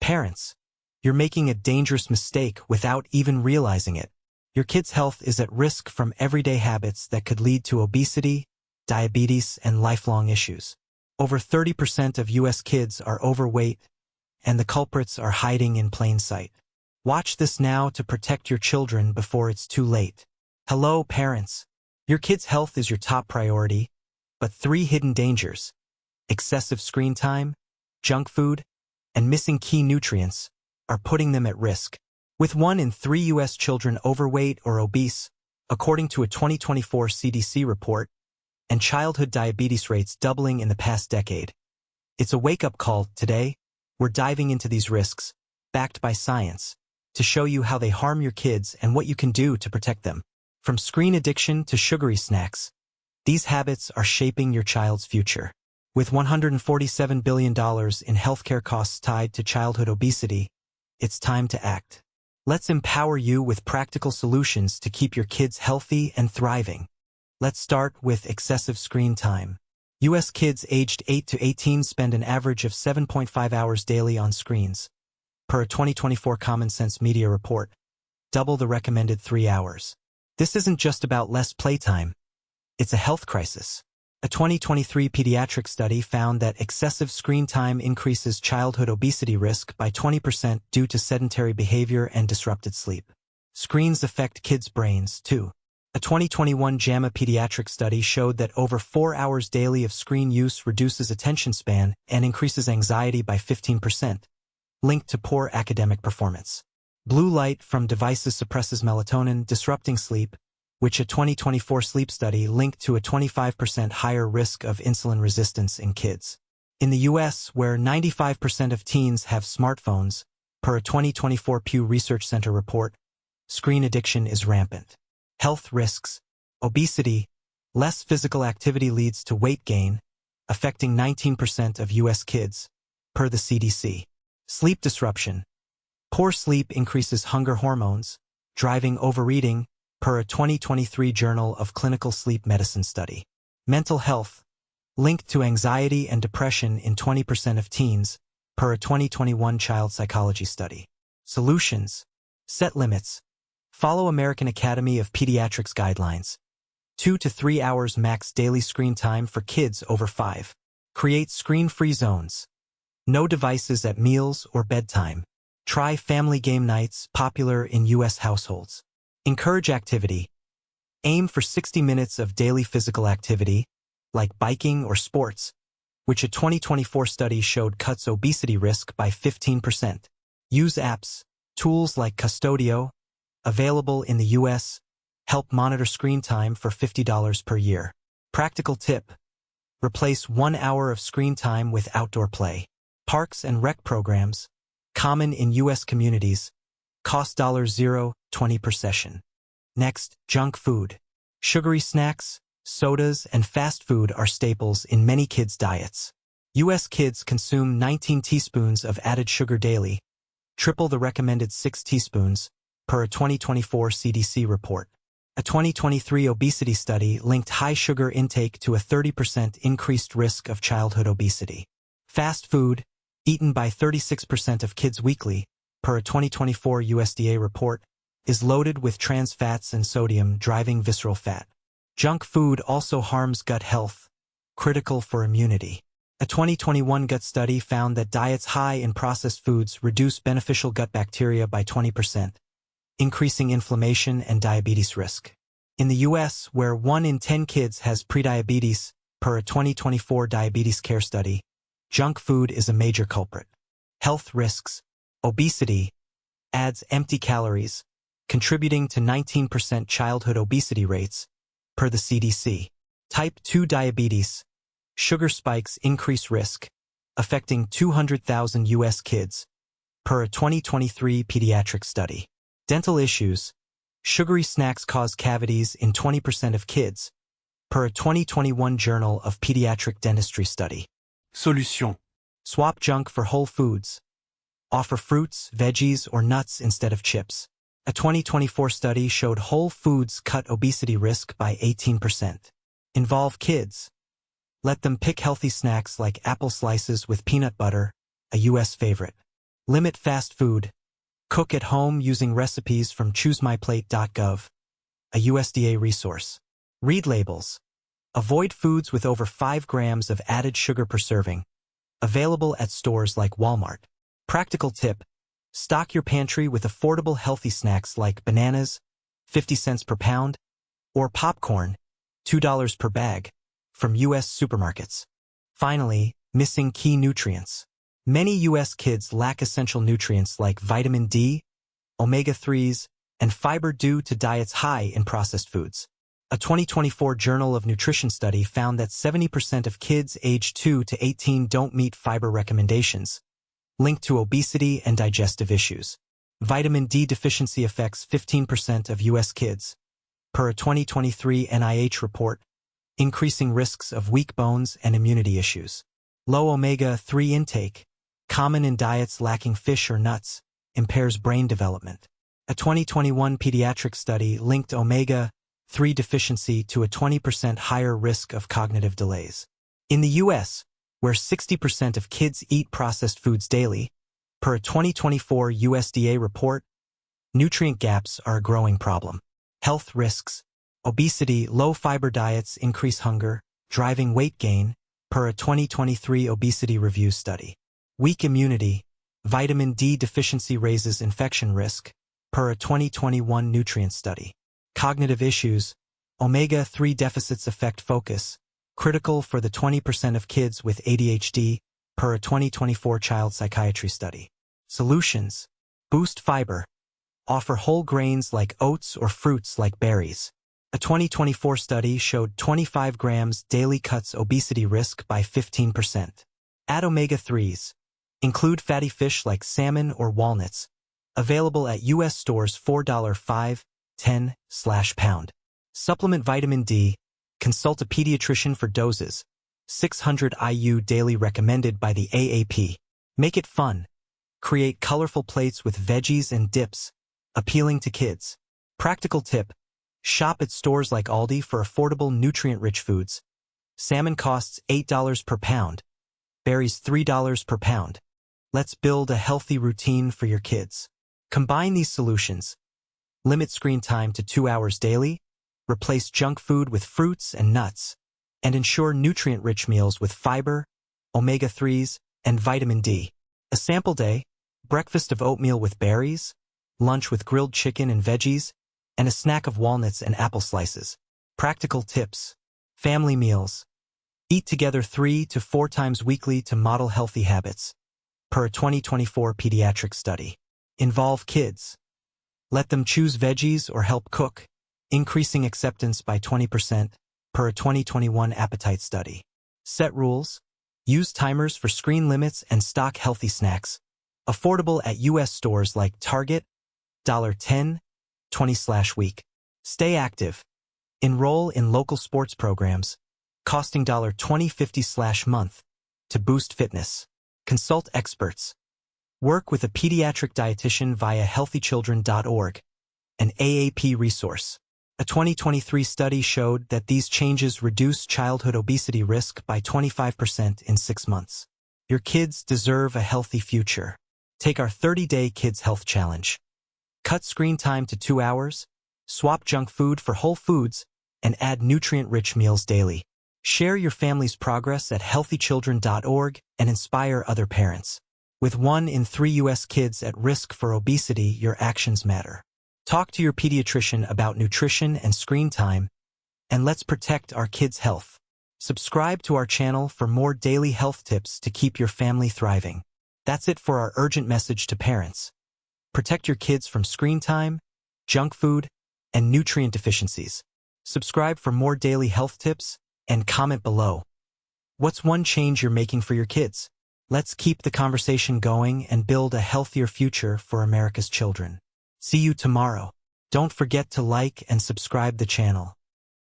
Parents, you're making a dangerous mistake without even realizing it. Your kid's health is at risk from everyday habits that could lead to obesity, diabetes, and lifelong issues. Over 30% of U.S. kids are overweight, and the culprits are hiding in plain sight. Watch this now to protect your children before it's too late. Hello, parents. Your kid's health is your top priority, but 3 hidden dangers: excessive screen time, junk food, and missing key nutrients are putting them at risk. With 1 in 3 U.S. children overweight or obese, according to a 2024 CDC report, and childhood diabetes rates doubling in the past decade. It's a wake-up call. Today, we're diving into these risks, backed by science, to show you how they harm your kids and what you can do to protect them. From screen addiction to sugary snacks, these habits are shaping your child's future. With $147 billion in healthcare costs tied to childhood obesity, it's time to act. Let's empower you with practical solutions to keep your kids healthy and thriving. Let's start with excessive screen time. U.S. kids aged 8 to 18 spend an average of 7.5 hours daily on screens, per a 2024 Common Sense Media report, double the recommended 3 hours. This isn't just about less playtime. It's a health crisis. A 2023 pediatric study found that excessive screen time increases childhood obesity risk by 20% due to sedentary behavior and disrupted sleep. Screens affect kids' brains, too. A 2021 JAMA pediatric study showed that over 4 hours daily of screen use reduces attention span and increases anxiety by 15%, linked to poor academic performance. Blue light from devices suppresses melatonin, disrupting sleep, which a 2024 sleep study linked to a 25% higher risk of insulin resistance in kids. In the U.S., where 95% of teens have smartphones, per a 2024 Pew Research Center report, screen addiction is rampant. Health risks: obesity, less physical activity leads to weight gain, affecting 19% of U.S. kids, per the CDC. Sleep disruption: poor sleep increases hunger hormones, driving overeating, per a 2023 Journal of Clinical Sleep Medicine study. Mental health, linked to anxiety and depression in 20% of teens, per a 2021 child psychology study. Solutions: set limits. Follow American Academy of Pediatrics guidelines. 2 to 3 hours max daily screen time for kids over 5. Create screen-free zones. No devices at meals or bedtime. Try family game nights, popular in U.S. households. Encourage activity. Aim for 60 minutes of daily physical activity, like biking or sports, which a 2024 study showed cuts obesity risk by 15%. Use apps. Tools like Custodio, available in the U.S., help monitor screen time for $50 per year. Practical tip: replace 1 hour of screen time with outdoor play. Parks and rec programs, common in U.S. communities, cost $0.20 per session. Next, junk food. Sugary snacks, sodas, and fast food are staples in many kids' diets. U.S. kids consume 19 teaspoons of added sugar daily, triple the recommended 6 teaspoons, per a 2024 CDC report. A 2023 obesity study linked high sugar intake to a 30% increased risk of childhood obesity. Fast food, eaten by 36% of kids weekly, per a 2024 USDA report, is loaded with trans fats and sodium, driving visceral fat. Junk food also harms gut health, critical for immunity. A 2021 gut study found that diets high in processed foods reduce beneficial gut bacteria by 20%, increasing inflammation and diabetes risk. In the U.S., where 1 in 10 kids has prediabetes, per a 2024 diabetes care study, junk food is a major culprit. Health risks: obesity adds empty calories, contributing to 19% childhood obesity rates, per the CDC. Type 2 diabetes: sugar spikes increase risk, affecting 200,000 U.S. kids, per a 2023 pediatric study. Dental issues: sugary snacks cause cavities in 20% of kids, per a 2021 Journal of Pediatric Dentistry study. Solution: swap junk for whole foods. Offer fruits, veggies, or nuts instead of chips. A 2024 study showed whole foods cut obesity risk by 18%. Involve kids. Let them pick healthy snacks like apple slices with peanut butter, a U.S. favorite. Limit fast food. Cook at home using recipes from choosemyplate.gov, a USDA resource. Read labels. Avoid foods with over 5 grams of added sugar per serving. Available at stores like Walmart. Practical tip. Stock your pantry with affordable healthy snacks like bananas, 50 cents per pound, or popcorn, $2 per bag, from U.S. supermarkets. Finally, missing key nutrients. Many U.S. kids lack essential nutrients like vitamin D, omega-3s, and fiber due to diets high in processed foods. A 2024 Journal of Nutrition study found that 70% of kids aged 2 to 18 don't meet fiber recommendations, linked to obesity and digestive issues. Vitamin D deficiency affects 15% of U.S. kids, per a 2023 NIH report, increasing risks of weak bones and immunity issues. Low omega-3 intake, common in diets lacking fish or nuts, impairs brain development. A 2021 pediatric study linked omega-3 deficiency to a 20% higher risk of cognitive delays. In the U.S., where 60% of kids eat processed foods daily, per a 2024 USDA report, nutrient gaps are a growing problem. Health risks. Obesity, low-fiber diets increase hunger, driving weight gain, per a 2023 obesity review study. Weak immunity. Vitamin D deficiency raises infection risk, per a 2021 nutrient study. Cognitive issues. Omega-3 deficits affect focus, critical for the 20% of kids with ADHD, per a 2024 child psychiatry study. Solutions. Boost fiber. Offer whole grains like oats or fruits like berries. A 2024 study showed 25 grams daily cuts obesity risk by 15%. Add omega-3s. Include fatty fish like salmon or walnuts. Available at U.S. stores $4.10/pound. Supplement vitamin D. Consult a pediatrician for doses. 600 IU daily recommended by the AAP. Make it fun. Create colorful plates with veggies and dips, appealing to kids. Practical tip. Shop at stores like Aldi for affordable nutrient-rich foods. Salmon costs $8 per pound. Berries $3 per pound. Let's build a healthy routine for your kids. Combine these solutions. Limit screen time to 2 hours daily. Replace junk food with fruits and nuts. And ensure nutrient-rich meals with fiber, omega-3s, and vitamin D. A sample day. Breakfast of oatmeal with berries. Lunch with grilled chicken and veggies. And a snack of walnuts and apple slices. Practical tips. Family meals. Eat together 3 to 4 times weekly to model healthy habits, per a 2024 pediatric study. Involve kids. Let them choose veggies or help cook, increasing acceptance by 20%, per a 2021 appetite study. Set rules. Use timers for screen limits and stock healthy snacks. Affordable at U.S. stores like Target, $10, 20/week. Stay active. Enroll in local sports programs, costing $20.50/month, to boost fitness. Consult experts. Work with a pediatric dietitian via healthychildren.org, an AAP resource. A 2023 study showed that these changes reduce childhood obesity risk by 25% in 6 months. Your kids deserve a healthy future. Take our 30-day Kids Health Challenge. Cut screen time to 2 hours, swap junk food for whole foods, and add nutrient-rich meals daily. Share your family's progress at healthychildren.org and inspire other parents. With 1 in 3 U.S. kids at risk for obesity, your actions matter. Talk to your pediatrician about nutrition and screen time, and let's protect our kids' health. Subscribe to our channel for more daily health tips to keep your family thriving. That's it for our urgent message to parents. Protect your kids from screen time, junk food, and nutrient deficiencies. Subscribe for more daily health tips and comment below. What's one change you're making for your kids? Let's keep the conversation going and build a healthier future for America's children. See you tomorrow. Don't forget to like and subscribe the channel.